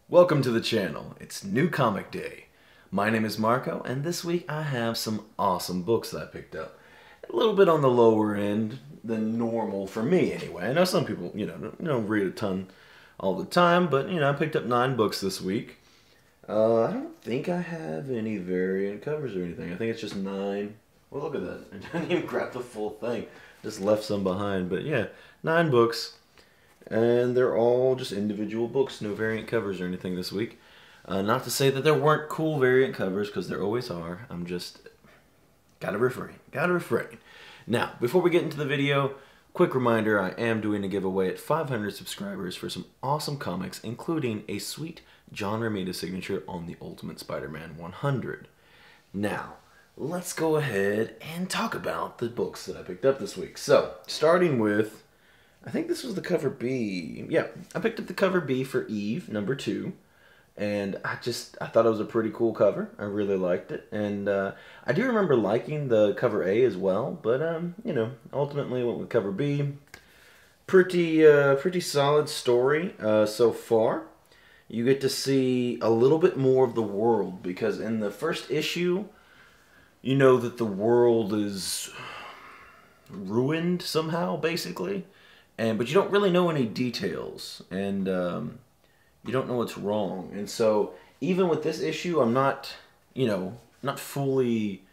Welcome to the channel. It's New Comic Day. My name is Marco, and this week I have some awesome books that I picked up. A little bit on the lower end than normal for me, anyway. I know some people, don't read a ton all the time, but, I picked up 9 books this week. I don't think I have any variant covers or anything. I think it's just 9. Well, look at that. I didn't even grab the full thing. Just left some behind, but yeah, 9 books. And they're all just individual books, no variant covers or anything this week. Not to say that there weren't cool variant covers, because there always are. I'm just... Gotta refrain. Now, before we get into the video, quick reminder, I am doing a giveaway at 500 subscribers for some awesome comics, including a sweet John Romita signature on the Ultimate Spider-Man 100. Now, let's go ahead and talk about the books that I picked up this week. So, starting with... I think this was the cover B. Yeah, I picked up the cover B for Eve, number 2. And I thought it was a pretty cool cover. I really liked it. And I do remember liking the cover A as well. But, ultimately I went with cover B. Pretty solid story so far. You get to see a little bit more of the world. Because in the first issue, you know that the world is ruined somehow, basically. But you don't really know any details, and you don't know what's wrong. And so, even with this issue, I'm not, not fully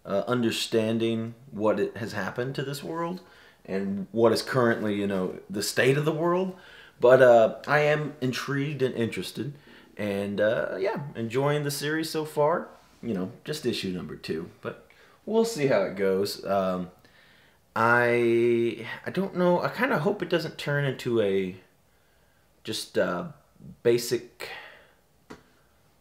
understanding what has happened to this world and what is currently, the state of the world. But I am intrigued and interested, and yeah, enjoying the series so far. Just issue number 2, but we'll see how it goes. I don't know. I kind of hope it doesn't turn into a just basic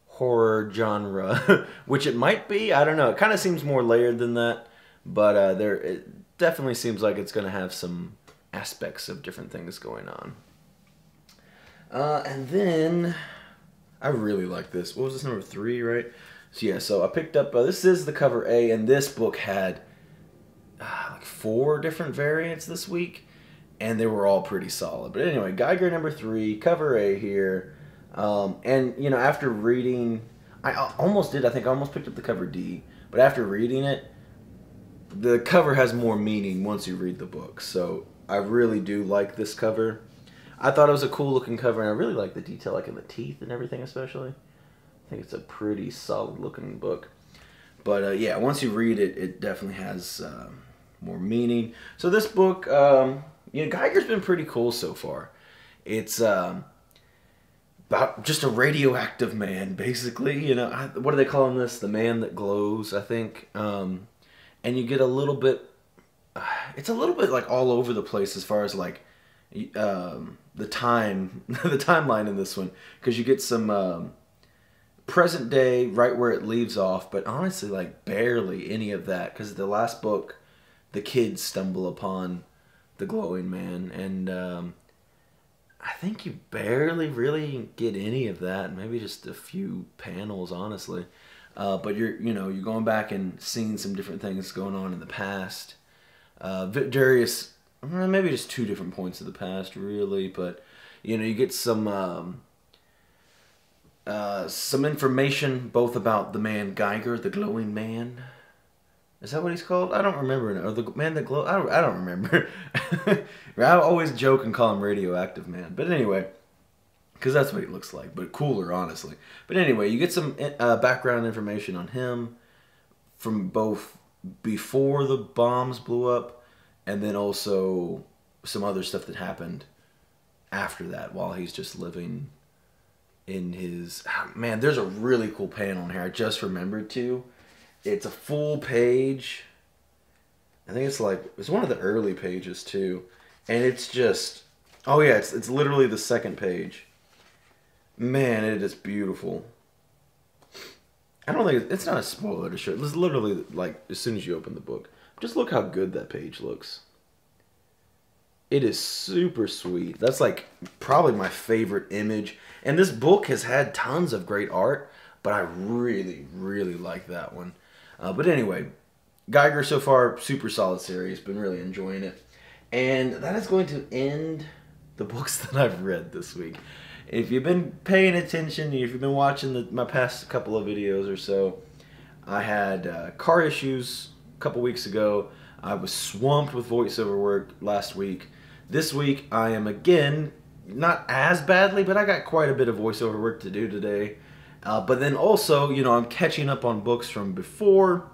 horror genre, which it might be. I don't know. It kind of seems more layered than that, but it definitely seems like it's going to have some aspects of different things going on. And then I really like this. What was this, number 3, right? So yeah, so I picked up. This is the cover A, and this book had like 4 different variants this week, and they were all pretty solid. But anyway, Geiger number 3, cover A here. And after reading, I almost picked up the cover D, but after reading it, the cover has more meaning once you read the book. So I really do like this cover. I thought it was a cool looking cover, and I really like the detail, like in the teeth and everything especially. I think it's a pretty solid looking book. But yeah, once you read it, it definitely has more meaning. So this book, Geiger's been pretty cool so far. It's about just a radioactive man, basically. What are they calling this? The man that glows, I think. And you get a little bit... it's a little bit like all over the place as far as like the timeline in this one, because you get some present day right where it leaves off, but honestly, like barely any of that, because the last book, the kids stumble upon the glowing man, and I think you barely really get any of that. Maybe just a few panels, honestly. But you're going back and seeing some different things going on in the past. Various, maybe just 2 different points of the past, really. But you get some information both about the man Geiger, the glowing man. Is that what he's called? I don't remember. Or the man that glow. I don't remember. I always joke and call him Radioactive Man. But anyway, because that's what he looks like, but cooler, honestly. But anyway, you get some background information on him from both before the bombs blew up, and then also some other stuff that happened after that while he's just living in his... Man, there's a really cool panel in here. I just remembered to. It's a full page. I think it's one of the early pages too. And it's just... Oh yeah, it's literally the 2nd page. Man, it is beautiful. I don't think... It's not a spoiler to show. It's literally like as soon as you open the book. Just look how good that page looks. It is super sweet. That's like probably my favorite image. And this book has had tons of great art, but I really, really like that one. But anyway, Geiger so far, super solid series. Been really enjoying it. And that is going to end the books that I've read this week. if you've been paying attention, if you've been watching my past couple of videos or so, I had car issues a couple weeks ago. I was swamped with voiceover work last week. This week I am again, not as badly, but I got quite a bit of voiceover work to do today. But then also, you know, I'm catching up on books from before.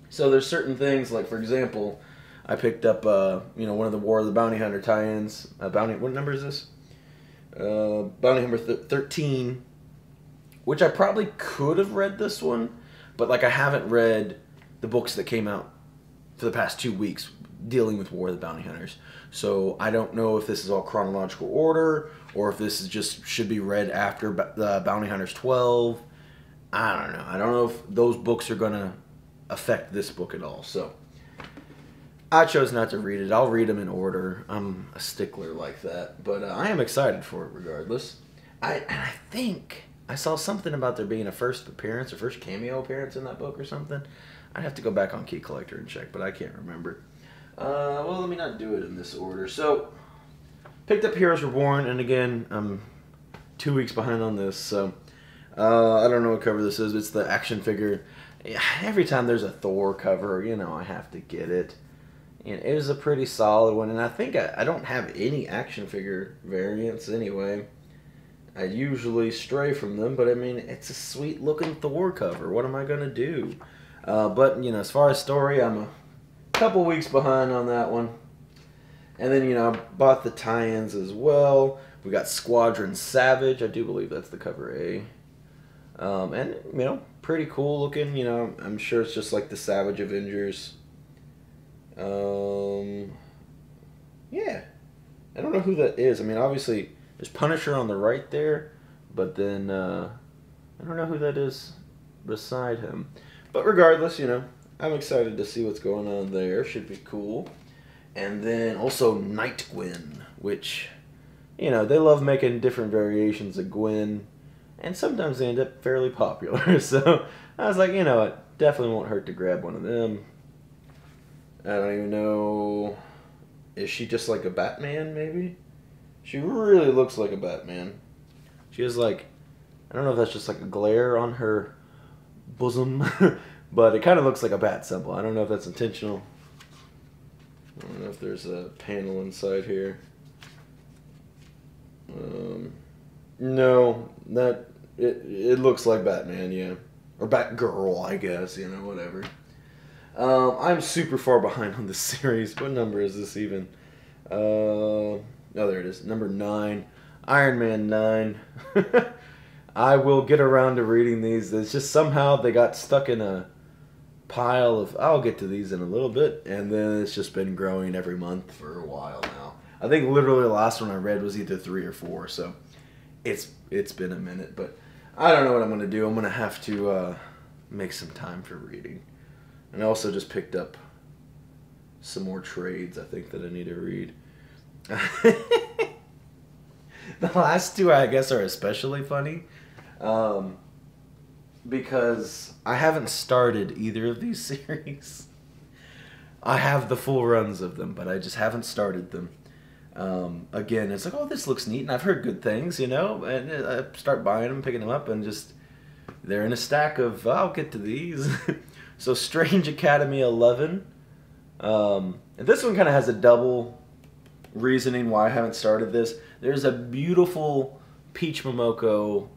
So there's certain things, like for example, I picked up, you know, one of the War of the Bounty Hunter tie-ins. What number is this? Bounty number 13, which I probably could have read this one, but like I haven't read the books that came out for the past 2 weeks dealing with War of the Bounty Hunters. So I don't know if this is all chronological order or if this is just should be read after the Bounty Hunters 12. I don't know. I don't know if those books are going to affect this book at all. So I chose not to read it. I'll read them in order. I'm a stickler like that. But I am excited for it regardless. I think I saw something about there being a first appearance or first cameo appearance in that book or something. I'd have to go back on Key Collector and check, but I can't remember. Well, let me not do it in this order. So, picked up Heroes Reborn, and again, I'm 2 weeks behind on this, so I don't know what cover this is. It's the action figure. Every time there's a Thor cover, you know, I have to get it. And it was a pretty solid one, and I think I don't have any action figure variants anyway. I usually stray from them, but I mean, it's a sweet looking Thor cover. What am I going to do? But, you know, as far as story, I'm a couple weeks behind on that one. And then, you know, I bought the tie-ins as well. We got Squadron Savage. I do believe that's the cover A. And, you know, pretty cool looking. You know, I'm sure it's just like the Savage Avengers. Yeah. I don't know who that is. I mean, obviously, there's Punisher on the right there. But then, I don't know who that is beside him. But regardless, you know, I'm excited to see what's going on there. Should be cool. And then also Night Gwen, which, you know, they love making different variations of Gwen. And sometimes they end up fairly popular. So I was like, you know, it definitely won't hurt to grab one of them. I don't even know. Is she just like a Batman, maybe? She really looks like a Batman. She has like, I don't know if that's just like a glare on her bosom, but it kind of looks like a bat symbol. I don't know if that's intentional. I don't know if there's a panel inside here. No, it looks like Batman, yeah, or Batgirl, I guess. You know, whatever. I'm super far behind on this series. What number is this even? Oh, there it is. Number 9, Iron Man 9. I will get around to reading these. It's just somehow they got stuck in a pile of, I'll get to these in a little bit, and then it's just been growing every month for a while now. I think literally the last one I read was either 3 or 4, so it's been a minute, but I don't know what I'm going to do. I'm going to have to make some time for reading. And I also just picked up some more trades I think that I need to read. The last 2, I guess, are especially funny. Because I haven't started either of these series. I have the full runs of them, but I just haven't started them. Again, it's like, oh, this looks neat, and I've heard good things, you know, and I start buying them, picking them up, and just, they're in a stack of, I'll get to these. So, Strange Academy 11. And this one kind of has a double reasoning why I haven't started this. There's a beautiful Peach Momoko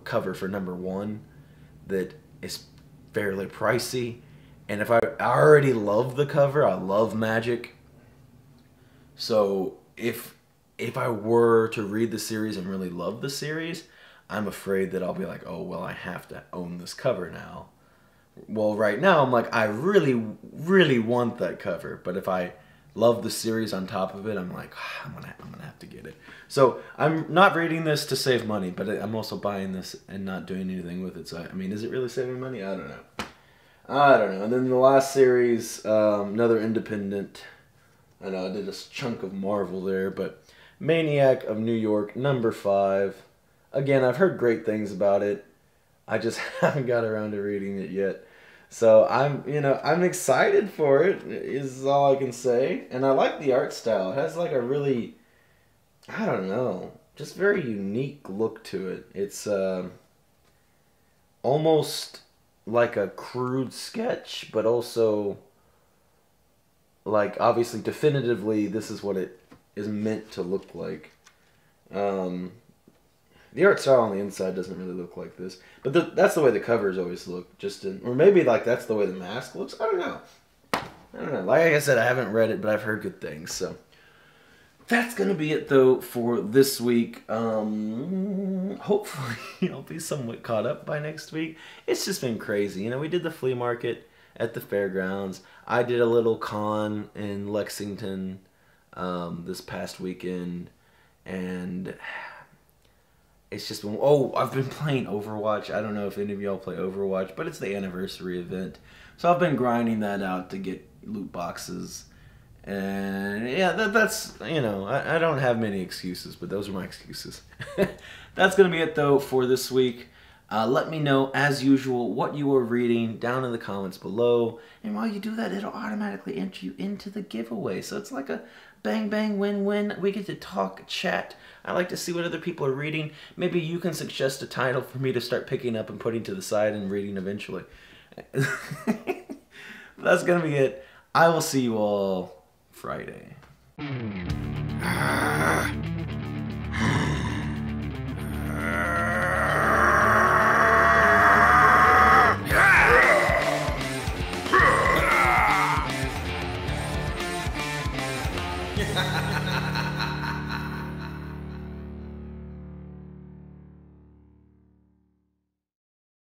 cover for number 1 that is fairly pricey, and if I already love the cover, I love magic, so if I were to read the series and really love the series, I'm afraid that I'll be like, oh well, I have to own this cover now. Well, right now I'm like, I really want that cover, but if I love the series on top of it, I'm like, I'm gonna have to get it. So I'm not reading this to save money, but I'm also buying this and not doing anything with it. So I mean, is it really saving money? I don't know. And then the last series, another independent. I know I did a chunk of Marvel there, but Maniac of New York, number 5. Again, I've heard great things about it. I just haven't got around to reading it yet. So I'm excited for it, is all I can say. And I like the art style. It has like a really, I don't know, just very unique look to it. It's almost like a crude sketch, but also like obviously definitively this is what it is meant to look like. The art style on the inside doesn't really look like this, but that's the way the covers always look. Or maybe like that's the way the mask looks. I don't know. Like I said, I haven't read it, but I've heard good things. So that's gonna be it though for this week. Hopefully I'll be somewhat caught up by next week. It's just been crazy. We did the flea market at the fairgrounds. I did a little con in Lexington this past weekend, and it's just been, I've been playing Overwatch. I don't know if any of y'all play Overwatch, but it's the anniversary event. So I've been grinding that out to get loot boxes. And yeah, that's, I don't have many excuses, but those are my excuses. That's going to be it though for this week. Let me know, as usual, what you are reading down in the comments below. And while you do that, it'll automatically enter you into the giveaway. So it's like a bang, bang, win, win. We get to talk, chat. I like to see what other people are reading. Maybe you can suggest a title for me to start picking up and putting to the side and reading eventually. That's going to be it. I will see you all Friday.